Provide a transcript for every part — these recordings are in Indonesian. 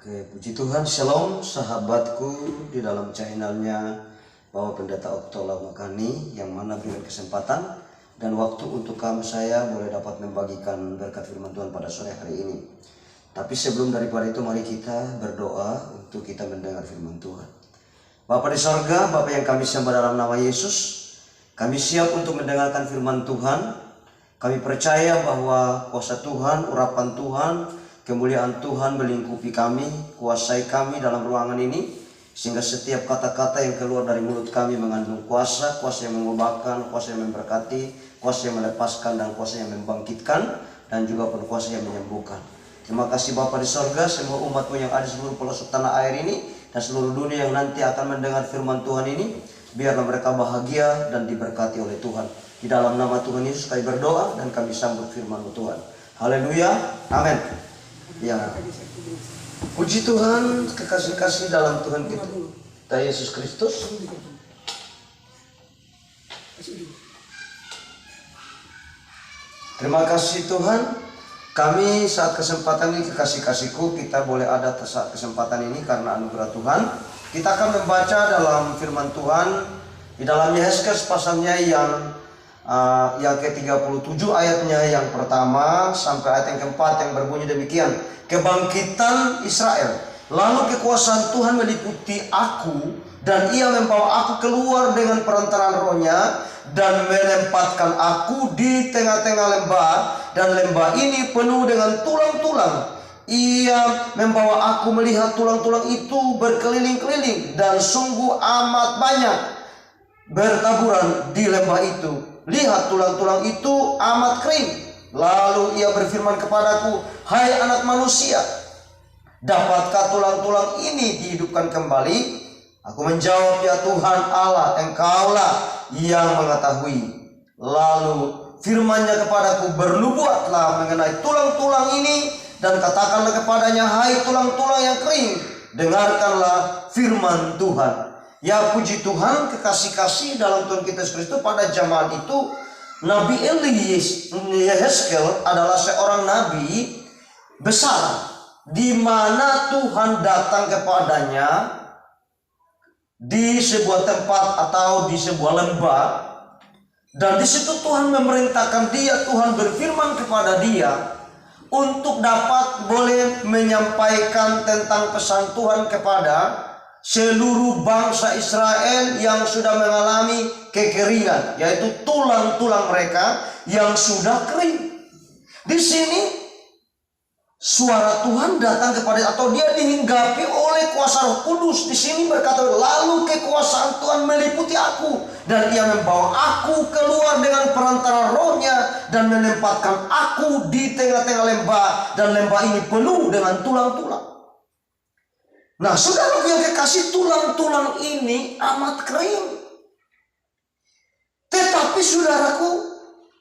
Oke, puji Tuhan, shalom sahabatku di dalam channelnya Bapak Pendeta Oktola Makani, yang mana berikan kesempatan dan waktu untuk saya boleh dapat membagikan berkat firman Tuhan pada sore hari ini. Tapi sebelum daripada itu, mari kita berdoa untuk kita mendengar firman Tuhan. Bapa di sorga, Bapa yang kami sembah dalam nama Yesus, kami siap untuk mendengarkan firman Tuhan. Kami percaya bahwa kuasa Tuhan, urapan Tuhan, kemuliaan Tuhan melingkupi kami, kuasai kami dalam ruangan ini, sehingga setiap kata-kata yang keluar dari mulut kami mengandung kuasa, kuasa yang mengubahkan, kuasa yang memberkati, kuasa yang melepaskan, dan kuasa yang membangkitkan, dan juga pun kuasa yang menyembuhkan. Terima kasih Bapa di sorga, semua umat-Mu yang ada di seluruh pelosok tanah air ini, dan seluruh dunia yang nanti akan mendengar firman Tuhan ini, biarlah mereka bahagia dan diberkati oleh Tuhan. Di dalam nama Tuhan Yesus kami berdoa dan kami sambut firman-Mu Tuhan. Haleluya, amin. Ya, puji Tuhan, kekasih-kasih dalam Tuhan kita Yesus Kristus. Terima kasih Tuhan, kami saat kesempatan ini, kekasih-kasihku, kita boleh ada saat kesempatan ini karena anugerah Tuhan. Kita akan membaca dalam firman Tuhan di dalam Yehezkel pasalnya yang ke-37 ayatnya yang pertama sampai ayat yang keempat, yang berbunyi demikian. Kebangkitan Israel. Lalu kekuasaan Tuhan meliputi aku, dan ia membawa aku keluar dengan perantaraan rohnya, dan menempatkan aku di tengah-tengah lembah, dan lembah ini penuh dengan tulang-tulang. Ia membawa aku melihat tulang-tulang itu berkeliling-keliling, dan sungguh amat banyak bertaburan di lembah itu. Lihat, tulang-tulang itu amat kering. Lalu ia berfirman kepadaku, hai anak manusia, dapatkah tulang-tulang ini dihidupkan kembali? Aku menjawab, ya Tuhan Allah, Engkaulah yang mengetahui. Lalu firman-Nya kepadaku, bernubuatlah mengenai tulang-tulang ini, dan katakanlah kepadanya, hai tulang-tulang yang kering, dengarkanlah firman Tuhan. Ya puji Tuhan, kekasih-kasih dalam Tuhan kita Yesus Kristus, pada zaman itu Nabi Yehezkel adalah seorang nabi besar, di mana Tuhan datang kepadanya di sebuah tempat atau di sebuah lembah, dan di situ Tuhan memerintahkan dia, Tuhan berfirman kepada dia untuk dapat boleh menyampaikan tentang pesan Tuhan kepada seluruh bangsa Israel yang sudah mengalami kekeringan, yaitu tulang-tulang mereka yang sudah kering. Di sini suara Tuhan datang kepada, atau dia dihinggapi oleh kuasa Roh Kudus. Di sini berkata, lalu kekuasaan Tuhan meliputi aku, dan ia membawa aku keluar dengan perantara rohnya, dan menempatkan aku di tengah-tengah lembah, dan lembah ini penuh dengan tulang-tulang. Nah, saudara yang kekasih, tulang-tulang ini amat kering. Tetapi saudaraku,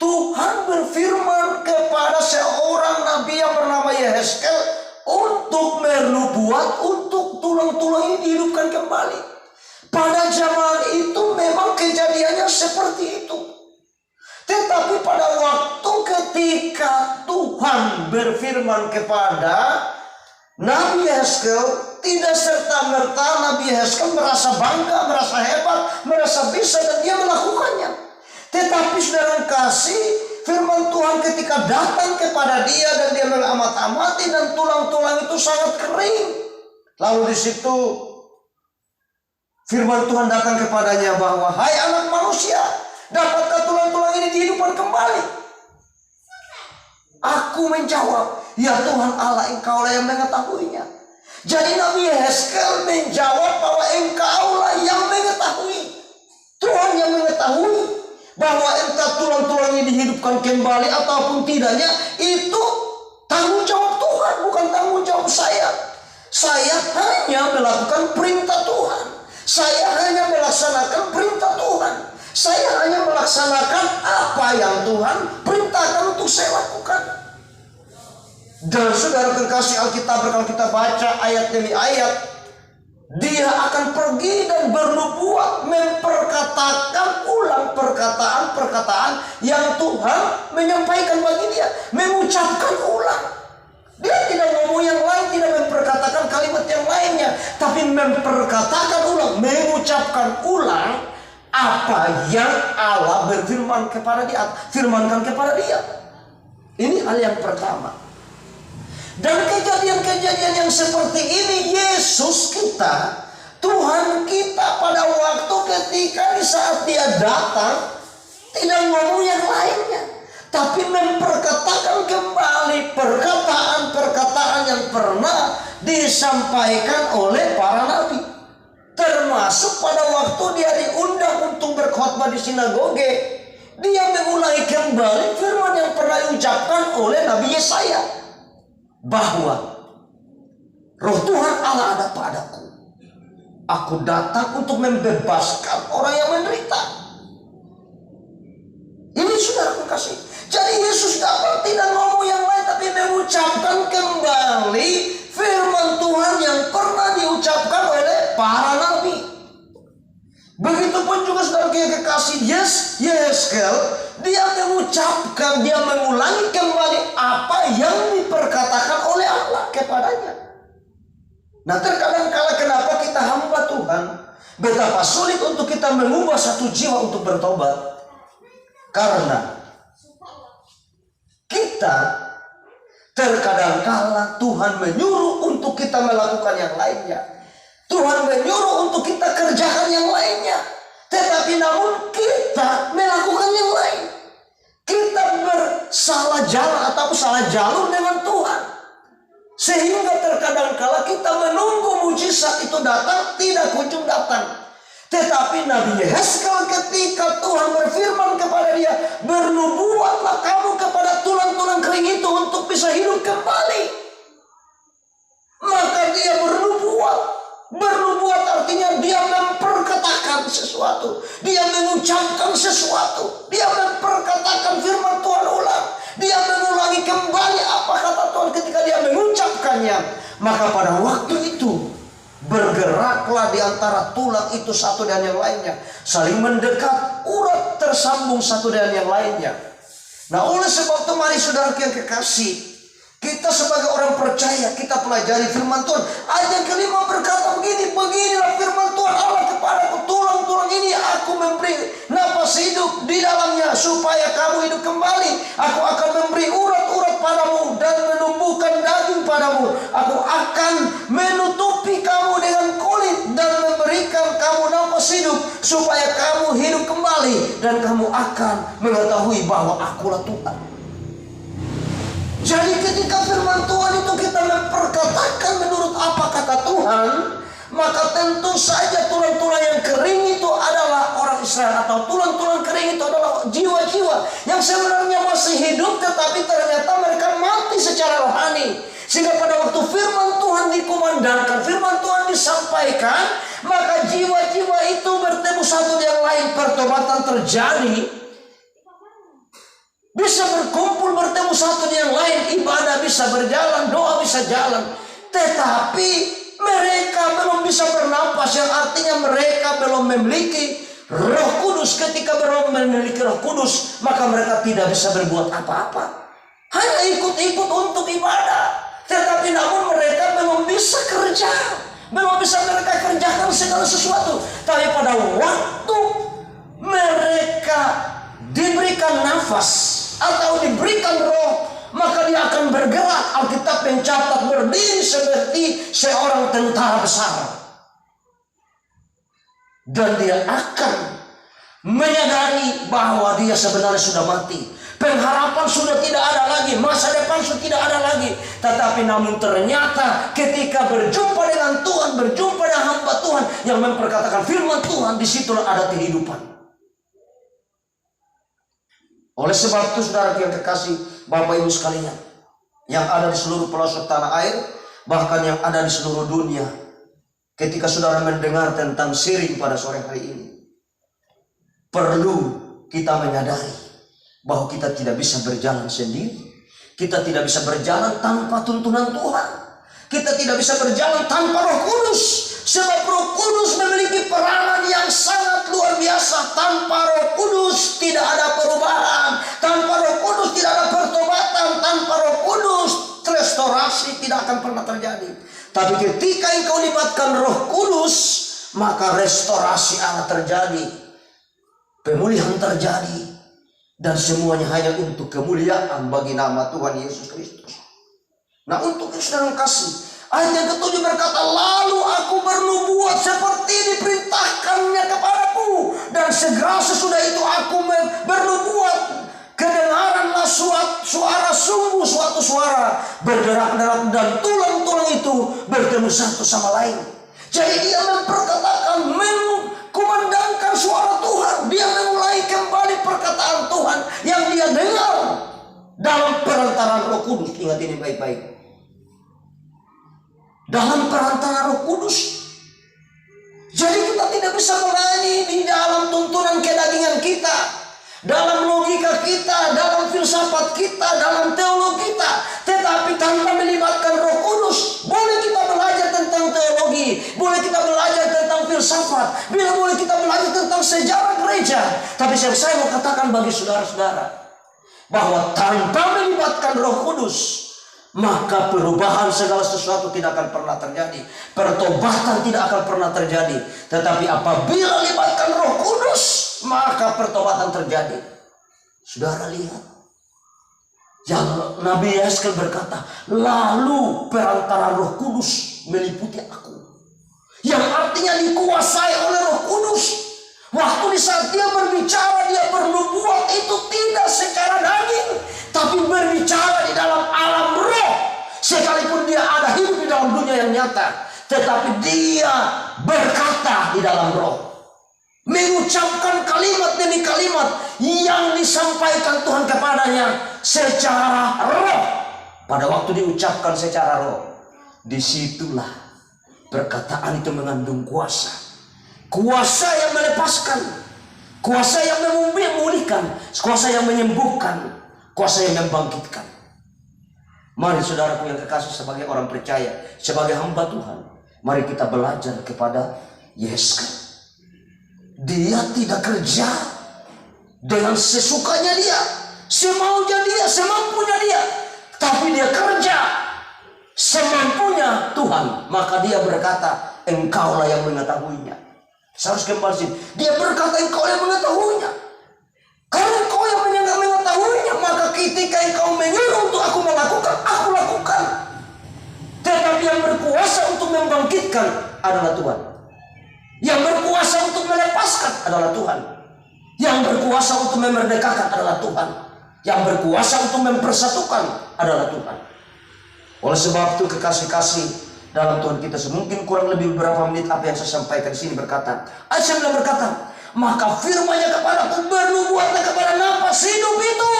Tuhan berfirman kepada seorang nabi yang bernama Yehezkel untuk bernubuat untuk tulang-tulang ini dihidupkan kembali. Pada zaman itu memang kejadiannya seperti itu. Tetapi pada waktu ketika Tuhan berfirman kepada Nabi Yehezkel, tidak serta-merta Nabi Yehezkel merasa bangga, merasa hebat, merasa bisa, dan dia melakukannya. Tetapi saudara kasih, firman Tuhan ketika datang kepada dia, dan dia mengamat-amati, dan tulang-tulang itu sangat kering. Lalu di situ firman Tuhan datang kepadanya bahwa, hai anak manusia, dapatkah tulang-tulang ini dihidupkan kembali? Aku menjawab, ya Tuhan Allah, Engkaulah yang mengetahuinya. Jadi Nabi Yehezkel menjawab bahwa Engkaulah yang mengetahui. Tuhan yang mengetahui bahwa entah tulang-tulang ini dihidupkan kembali ataupun tidaknya, itu tanggung jawab Tuhan, bukan tanggung jawab saya. Saya hanya melakukan perintah Tuhan. Saya hanya melaksanakan perintah Tuhan. Saya hanya melaksanakan apa yang Tuhan perintahkan untuk saya lakukan. Dan saudara kekasih, Alkitab, kalau kita baca ayat demi ayat, dia akan pergi dan bernubuat, memperkatakan ulang perkataan-perkataan yang Tuhan menyampaikan bagi dia, mengucapkan ulang. Dia tidak ngomong yang lain, tidak memperkatakan kalimat memperkatakan ulang, mengucapkan ulang apa yang Allah berfirman kepada dia, firmankan kepada dia. Ini hal yang pertama. Dan kejadian-kejadian yang seperti ini, Yesus kita, Tuhan kita pada waktu ketika di saat dia datang, tidak ngomong yang lainnya, tapi memperkatakan kembali perkataan-perkataan yang pernah disampaikan oleh para nabi. Termasuk pada waktu dia diundang untuk berkhotbah di sinagoge, dia mengulangi kembali firman yang pernah diucapkan oleh Nabi Yesaya, bahwa Roh Tuhan Allah ada padaku. Aku datang untuk membebaskan orang yang menderita. Ini saudara kasih. Jadi Yesus datang tidak ngomong yang lain, tapi mengucapkan kembali firman Tuhan yang pernah diucapkan oleh para nabi. Begitupun juga saudara yang kekasih, Yeskel, dia mengucapkan, dia mengulangi kembali apa yang diperkatakan oleh Allah kepadanya. Nah, terkadang kala kenapa kita hamba Tuhan, betapa sulit untuk kita mengubah satu jiwa untuk bertobat. Karena kita terkadang kala Tuhan menyuruh untuk kita melakukan yang lainnya. Tuhan menyuruh untuk kita kerjakan yang lainnya. Tetapi namun kita melakukan yang lain. Kita bersalah jalan atau salah jalur dengan Tuhan. Sehingga terkadang kala kita menunggu mujizat itu datang, tidak kunjung datang. Tetapi Nabi Yeskel ketika Tuhan berfirman kepada dia, bernubuatlah kamu kepada tulang-tulang kering itu untuk bisa hidup kembali. Maka dia bernubuat. Bernubuat artinya dia memperkatakan sesuatu, dia mengucapkan sesuatu, dia memperkatakan firman Tuhan ulang, dia mengulangi kembali apa kata Tuhan ketika dia mengucapkannya. Maka pada waktu itu bergeraklah di antara tulang itu satu dan yang lainnya, saling mendekat, urat tersambung satu dan yang lainnya. Nah, oleh sebab itu mari saudara yang kekasih, kita sebagai orang percaya, kita pelajari firman Tuhan. Ayat kelima berkata begini, beginilah firman Tuhan Allah kepadaku, tulang-tulang ini aku memberi napas hidup di dalamnya supaya kamu hidup kembali. Aku akan memberi urat-urat padamu dan menumbuhkan daging padamu. Aku akan menutupi kamu dengan kulit dan memberikan kamu napas hidup supaya kamu hidup kembali dan kamu akan mengetahui bahwa akulah Tuhan. Jadi ketika firman Tuhan itu kita memperkatakan menurut apa kata Tuhan, maka tentu saja tulang-tulang yang kering itu adalah orang Israel, atau tulang-tulang kering itu adalah jiwa-jiwa yang sebenarnya masih hidup, tetapi ternyata mereka mati secara rohani. Sehingga pada waktu firman Tuhan dikumandangkan, firman Tuhan disampaikan, maka jiwa-jiwa itu bertemu satu yang lain, pertobatan terjadi. Bisa berkumpul bertemu satu yang lain, ibadah bisa berjalan, doa bisa jalan. Tetapi mereka belum bisa bernapas, yang artinya mereka belum memiliki Roh Kudus. Ketika belum memiliki Roh Kudus, maka mereka tidak bisa berbuat apa-apa, hanya ikut-ikut untuk ibadah. Tetapi namun mereka belum bisa kerja, belum bisa mereka kerjakan segala sesuatu. Tapi pada waktu mereka diberikan nafas atau diberikan roh, maka dia akan bergerak. Alkitab mencatat berdiri seperti seorang tentara besar, dan dia akan menyadari bahwa dia sebenarnya sudah mati. Pengharapan sudah tidak ada lagi, masa depan sudah tidak ada lagi. Tetapi namun ternyata ketika berjumpa dengan Tuhan, berjumpa dengan hamba Tuhan yang memperkatakan firman Tuhan, disitulah ada kehidupan. Oleh sebab itu saudara yang kekasih, Bapak Ibu sekalian, yang ada di seluruh pelosok tanah air, bahkan yang ada di seluruh dunia, ketika saudara mendengar tentang syirik pada sore hari ini, perlu kita menyadari bahwa kita tidak bisa berjalan sendiri. Kita tidak bisa berjalan tanpa tuntunan Tuhan. Kita tidak bisa berjalan tanpa Roh Kudus. Sebab Roh Kudus memiliki peranan yang sangat luar biasa. Tanpa Roh Kudus tidak ada perubahan. Tanpa Roh Kudus tidak ada pertobatan. Tanpa Roh Kudus restorasi tidak akan pernah terjadi. Tapi ketika engkau libatkan Roh Kudus, maka restorasi Allah terjadi, pemulihan terjadi, dan semuanya hanya untuk kemuliaan bagi nama Tuhan Yesus Kristus. Nah, untuk saudara kasih, ayat yang ke-7 berkata, lalu aku bernubuat seperti diperintahkannya kepadaku, dan segera sesudah itu aku bernubuat. Kedengaranlah suara sungguh, suatu suara berderak-derak, dan tulang-tulang itu bertemu satu sama lain. Jadi dia memperkatakan, mengkumandangkan suara Tuhan. Dia memulai kembali perkataan Tuhan yang dia dengar dalam perantaraan Roh Kudus. Ingat ini baik-baik. Dalam perantaraan Roh Kudus. Jadi kita tidak bisa melayani di dalam tuntunan kedagingan kita, dalam logika kita, dalam filsafat kita, dalam teologi kita, tetapi tanpa melibatkan Roh Kudus. Boleh kita belajar tentang teologi, boleh kita belajar tentang filsafat, boleh kita belajar tentang sejarah gereja, tapi saya mau katakan bagi saudara-saudara bahwa tanpa melibatkan Roh Kudus, maka perubahan segala sesuatu tidak akan pernah terjadi, pertobatan tidak akan pernah terjadi. Tetapi apabila libatkan Roh Kudus, maka pertobatan terjadi. Saudara lihat, yang Nabi Yeskel berkata, lalu perantara Roh Kudus meliputi aku, yang artinya dikuasai oleh Roh Kudus. Waktu di saat dia berbicara, dia bernubuat itu tidak secara daging, tapi berbicara di dalam alam roh. Sekalipun dia ada hidup di dalam dunia yang nyata, tetapi dia berkata di dalam roh, mengucapkan kalimat demi kalimat yang disampaikan Tuhan kepadanya secara roh. Pada waktu diucapkan secara roh, disitulah perkataan itu mengandung kuasa. Kuasa yang melepaskan, kuasa yang memulihkan, kuasa yang menyembuhkan, kuasa yang membangkitkan. Mari saudaraku yang kekasih, sebagai orang percaya, sebagai hamba Tuhan, mari kita belajar kepada Yesus. Dia tidak kerja dengan sesukanya dia, semaunya dia, semampunya dia, tapi dia kerja semampunya Tuhan. Maka dia berkata, engkaulah yang mengetahuinya. Saya harus kembali sini. Dia berkata, engkau yang mengetahuinya. Karena engkau yang mengetahuinya, maka ketika engkau menyuruh untuk aku melakukan, aku lakukan. Tetapi yang berkuasa untuk membangkitkan adalah Tuhan. Yang berkuasa untuk melepaskan adalah Tuhan. Yang berkuasa untuk memerdekakan adalah Tuhan. Yang berkuasa untuk mempersatukan adalah Tuhan. Oleh sebab itu kekasih-kasih dalam Tuhan kita, semungkin kurang lebih beberapa menit apa yang saya sampaikan di sini berkata, ayat 9 berkata, maka firman-Nya kepadaku, bernubuatlah kepada napas hidup itu,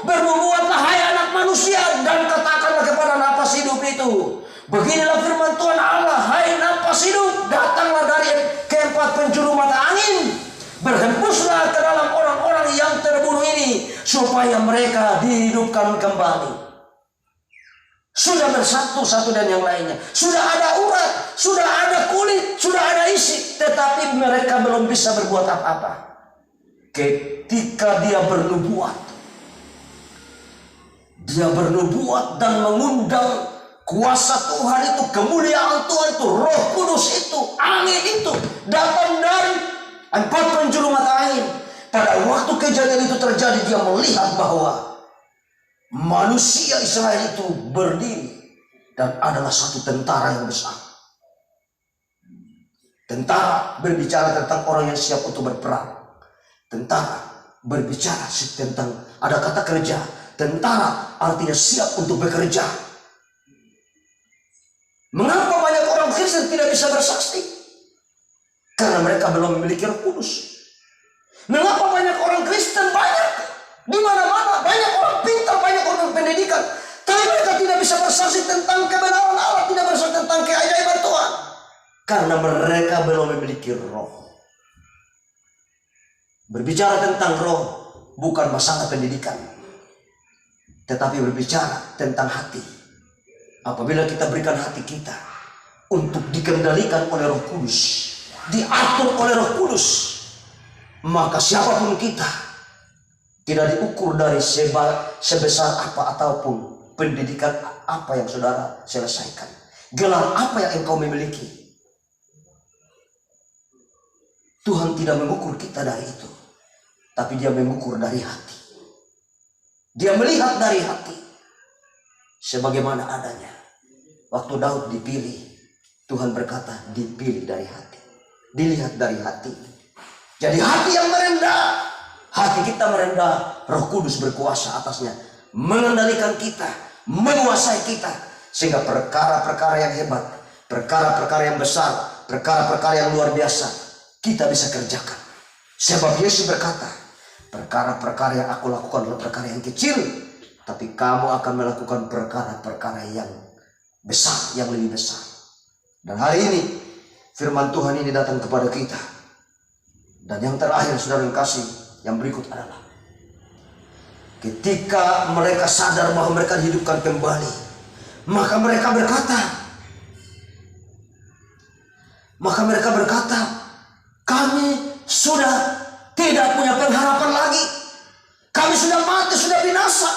bernubuatlah hai anak manusia, dan katakanlah kepada napas hidup itu, beginilah firman Tuhan Allah, hai napas hidup, datanglah dari keempat penjuru mata angin, berhembuslah ke dalam orang-orang yang terbunuh ini, supaya mereka dihidupkan kembali. Sudah bersatu satu dan yang lainnya. Sudah ada urat, sudah ada kulit, sudah ada isi, tetapi mereka belum bisa berbuat apa-apa. Ketika dia bernubuat dan mengundang kuasa Tuhan itu, kemuliaan Tuhan itu, Roh Kudus itu, angin itu datang dari empat penjuru mata angin. Pada waktu kejadian itu terjadi, dia melihat bahwa manusia Israel itu berdiri dan adalah satu tentara yang besar. Tentara berbicara tentang orang yang siap untuk berperang. Tentara berbicara tentang, ada kata kerja. Tentara artinya siap untuk bekerja. Mengapa banyak orang Kristen tidak bisa bersaksi? Karena mereka belum memiliki Roh Kudus. Mengapa banyak orang Kristen banyak di mana-mana, banyak orang pintar, banyak orang pendidikan, tapi mereka tidak bisa bersaksi tentang kebenaran Allah, tidak bersaksi tentang keajaiban Tuhan, karena mereka belum memiliki roh. Berbicara tentang roh bukan masalah pendidikan, tetapi berbicara tentang hati. Apabila kita berikan hati kita untuk dikendalikan oleh Roh Kudus, diatur oleh Roh Kudus, maka siapapun kita tidak diukur dari sebesar apa ataupun pendidikan apa yang saudara selesaikan. Gelar apa yang engkau memiliki? Tuhan tidak mengukur kita dari itu, tapi Dia mengukur dari hati. Dia melihat dari hati sebagaimana adanya. Waktu Daud dipilih, Tuhan berkata dipilih dari hati, dilihat dari hati. Jadi hati yang merendah, hati kita merendah, Roh Kudus berkuasa atasnya, mengendalikan kita, menguasai kita, sehingga perkara-perkara yang hebat, perkara-perkara yang besar, perkara-perkara yang luar biasa kita bisa kerjakan. Sebab Yesus berkata, perkara-perkara yang aku lakukan adalah perkara yang kecil, tapi kamu akan melakukan perkara-perkara yang besar, yang lebih besar. Dan hari ini firman Tuhan ini datang kepada kita. Dan yang terakhir, saudara yang kasih, yang berikut adalah ketika mereka sadar bahwa mereka dihidupkan kembali, maka mereka berkata, kami sudah tidak punya pengharapan lagi. Kami sudah mati, sudah binasa.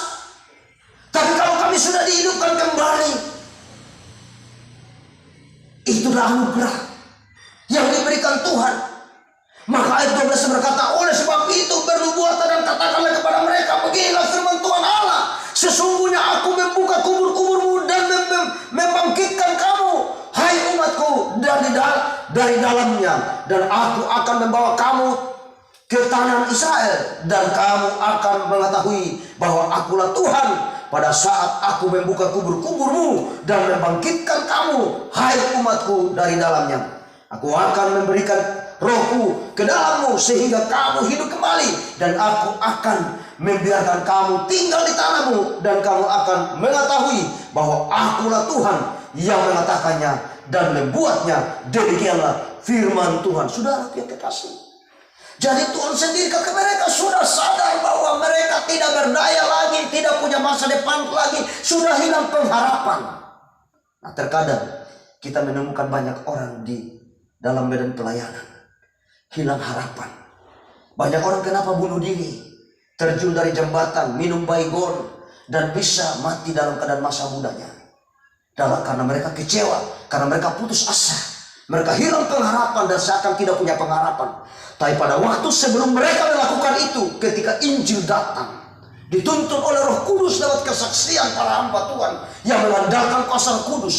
Tapi kalau kami sudah dihidupkan kembali, itulah anugerah yang diberikan Tuhan. Maka ayat 12 berkata, oleh sebab itu bernubuatlah dan katakanlah kepada mereka, beginilah firman Tuhan Allah, sesungguhnya aku membuka kubur-kuburmu dan membangkitkan kamu, hai umatku, dari dalamnya, dan aku akan membawa kamu ke tanah Israel, dan kamu akan mengetahui bahwa akulah Tuhan pada saat aku membuka kubur-kuburmu dan membangkitkan kamu, hai umatku, dari dalamnya. Aku akan memberikan Rohku ke dalammu sehingga kamu hidup kembali, dan aku akan membiarkan kamu tinggal di tanahmu, dan kamu akan mengetahui bahwa akulah Tuhan yang mengatakannya dan membuatnya. Demikianlah firman Tuhan. Saudara yang kekasih, jadi Tuhan sendiri ke mereka sudah sadar bahwa mereka tidak berdaya lagi, tidak punya masa depan lagi, sudah hilang pengharapan. Nah, terkadang kita menemukan banyak orang di dalam medan pelayanan hilang harapan. Banyak orang kenapa bunuh diri, terjun dari jembatan, minum baygon, dan bisa mati dalam keadaan masa mudanya. Karena mereka kecewa, karena mereka putus asa, mereka hilang pengharapan dan seakan tidak punya pengharapan. Tapi pada waktu sebelum mereka melakukan itu, ketika Injil datang, dituntun oleh Roh Kudus lewat kesaksian para hamba Tuhan yang mengandalkan kuasa Kudus,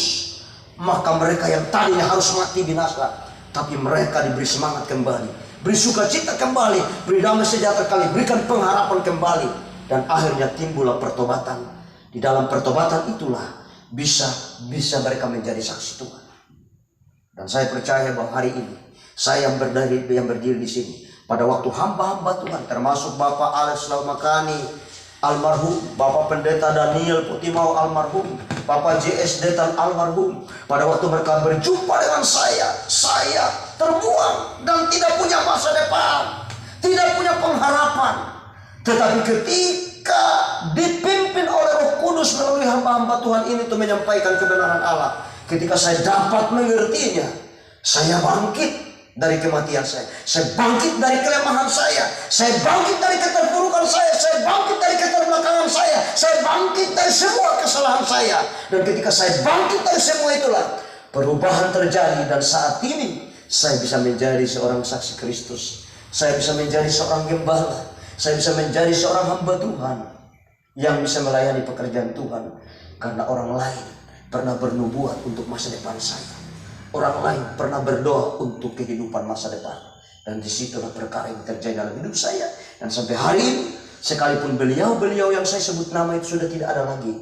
maka mereka yang tadinya harus mati binasa, tapi mereka diberi semangat kembali, beri sukacita kembali, beri damai sejahtera kembali, berikan pengharapan kembali, dan akhirnya timbullah pertobatan. Di dalam pertobatan itulah bisa mereka menjadi saksi Tuhan. Dan saya percaya bahwa hari ini saya yang berdiri di sini, pada waktu hamba-hamba Tuhan, termasuk Bapak Alex Laumakani almarhum, Bapak Pendeta Daniel Putimau almarhum, Bapak JS Detan almarhum, pada waktu mereka berjumpa dengan saya terbuang dan tidak punya masa depan, tidak punya pengharapan. Tetapi ketika dipimpin oleh Roh Kudus melalui hamba-hamba Tuhan ini untuk menyampaikan kebenaran Allah, ketika saya dapat mengertinya, saya bangkit dari kematian saya bangkit dari kelemahan saya bangkit dari keterpurukan saya bangkit dari keterbelakangan saya bangkit dari semua kesalahan saya. Dan ketika saya bangkit dari semua itulah perubahan terjadi, dan saat ini saya bisa menjadi seorang saksi Kristus, saya bisa menjadi seorang gembala, saya bisa menjadi seorang hamba Tuhan yang bisa melayani pekerjaan Tuhan, karena orang lain pernah bernubuat untuk masa depan saya. Orang lain pernah berdoa untuk kehidupan masa depan. Dan disitulah perkara yang terjadi dalam hidup saya. Dan sampai hari ini, sekalipun beliau-beliau yang saya sebut nama itu sudah tidak ada lagi,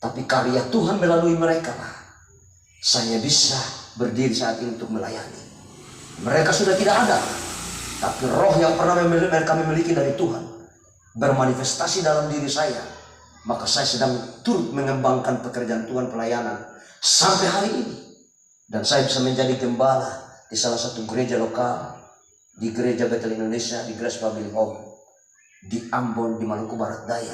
tapi karya Tuhan melalui mereka lah saya bisa berdiri saat ini untuk melayani. Mereka sudah tidak ada, tapi roh yang pernah mereka memiliki dari Tuhan bermanifestasi dalam diri saya. Maka saya sedang turut mengembangkan pekerjaan Tuhan pelayanan sampai hari ini. Dan saya bisa menjadi gembala di salah satu gereja lokal, di Gereja Betel Indonesia, di Grace Family Home, di Ambon, di Maluku Barat Daya,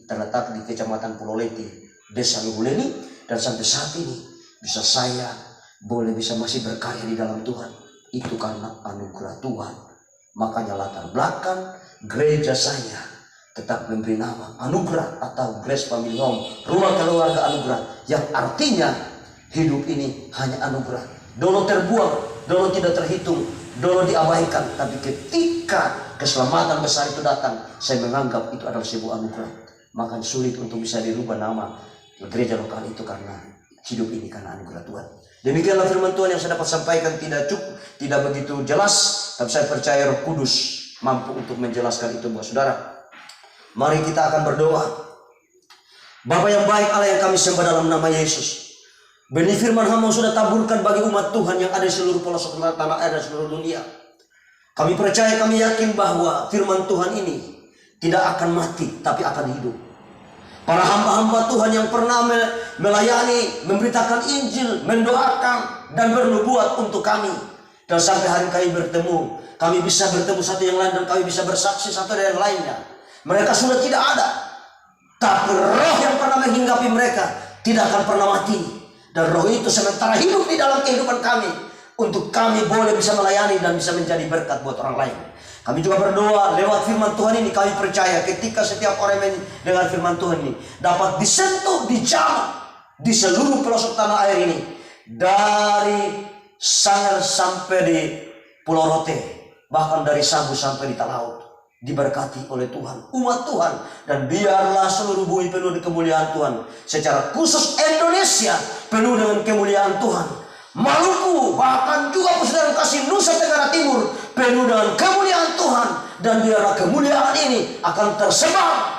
terletak di Kecamatan Pulau Leti, Desa Lubuleni. Dan sampai saat ini bisa masih berkarya di dalam Tuhan. Itu karena anugerah Tuhan. Makanya latar belakang gereja saya tetap memberi nama anugerah atau Grace Family Home, rumah keluarga anugerah, yang artinya Hidup ini hanya anugerah. Dulu terbuang, dulu tidak terhitung, dulu diabaikan. Tapi ketika keselamatan besar itu datang, saya menganggap itu adalah sebuah anugerah. Maka sulit untuk bisa dirubah nama gereja lokal itu karena hidup ini karena anugerah Tuhan. Demikianlah firman Tuhan yang saya dapat sampaikan, tidak begitu jelas, tapi saya percaya Roh Kudus mampu untuk menjelaskan itu buat saudara. Mari kita akan berdoa. Bapa yang baik, Allah yang kami sembah dalam nama Yesus, benih firman Hamba sudah taburkan bagi umat Tuhan yang ada di seluruh pelosok tanah air dan seluruh dunia. Kami percaya, kami yakin bahwa firman Tuhan ini tidak akan mati, tapi akan hidup. Para hamba-hamba Tuhan yang pernah melayani, memberitakan Injil, mendoakan, dan bernubuat untuk kami. Dan sampai hari kami bertemu, kami bisa bertemu satu yang lain, dan kami bisa bersaksi satu dari yang lainnya. Mereka sudah tidak ada, tapi roh yang pernah menghinggapi mereka tidak akan pernah mati. Dan roh itu sementara hidup di dalam kehidupan kami, untuk kami boleh bisa melayani dan bisa menjadi berkat buat orang lain. Kami juga berdoa lewat firman Tuhan ini, kami percaya ketika setiap orang yang mendengar firman Tuhan ini dapat disentuh, dijamah di seluruh pelosok tanah air ini, dari Sangir sampai di Pulau Rote, bahkan dari Sabu sampai di Talaut, diberkati oleh Tuhan, umat Tuhan. Dan biarlah seluruh bumi penuh dengan kemuliaan Tuhan. Secara khusus Indonesia penuh dengan kemuliaan Tuhan. Maluku, bahkan juga Saudara kasih Nusa Tenggara Timur penuh dengan kemuliaan Tuhan. Dan biarlah kemuliaan ini akan tersebar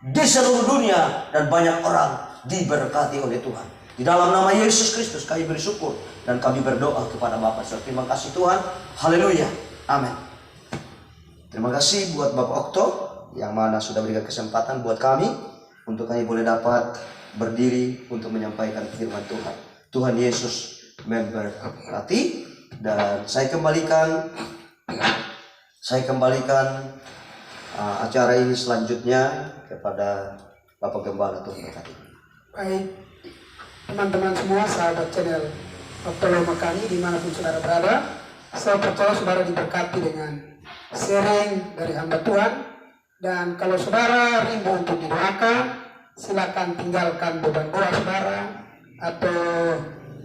di seluruh dunia, dan banyak orang diberkati oleh Tuhan. Di dalam nama Yesus Kristus kami bersyukur dan kami berdoa kepada Bapa. Terima kasih Tuhan. Haleluya. Amin. Terima kasih buat Bapak Okto yang mana sudah berikan kesempatan buat kami untuk kami boleh dapat berdiri untuk menyampaikan firman Tuhan. Tuhan Yesus memberkati. Dan saya kembalikan acara ini selanjutnya kepada Bapak Gembala. Tuhan berkati. Baik, teman-teman semua, sahabat channel Okto Makani dimanapun saudara berada, saya percaya saudara diberkati dengan sharing dari hamba Tuhan. Dan kalau saudara rindu untuk didoakan, silakan tinggalkan beban doa saudara atau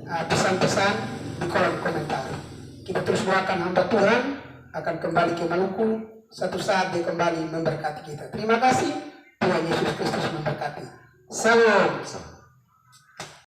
pesan-pesan di kolom komentar. Kita terus doakan hamba Tuhan akan kembali ke Maluku. Satu saat dia kembali memberkati kita. Terima kasih. Tuhan Yesus Kristus memberkati. Salam.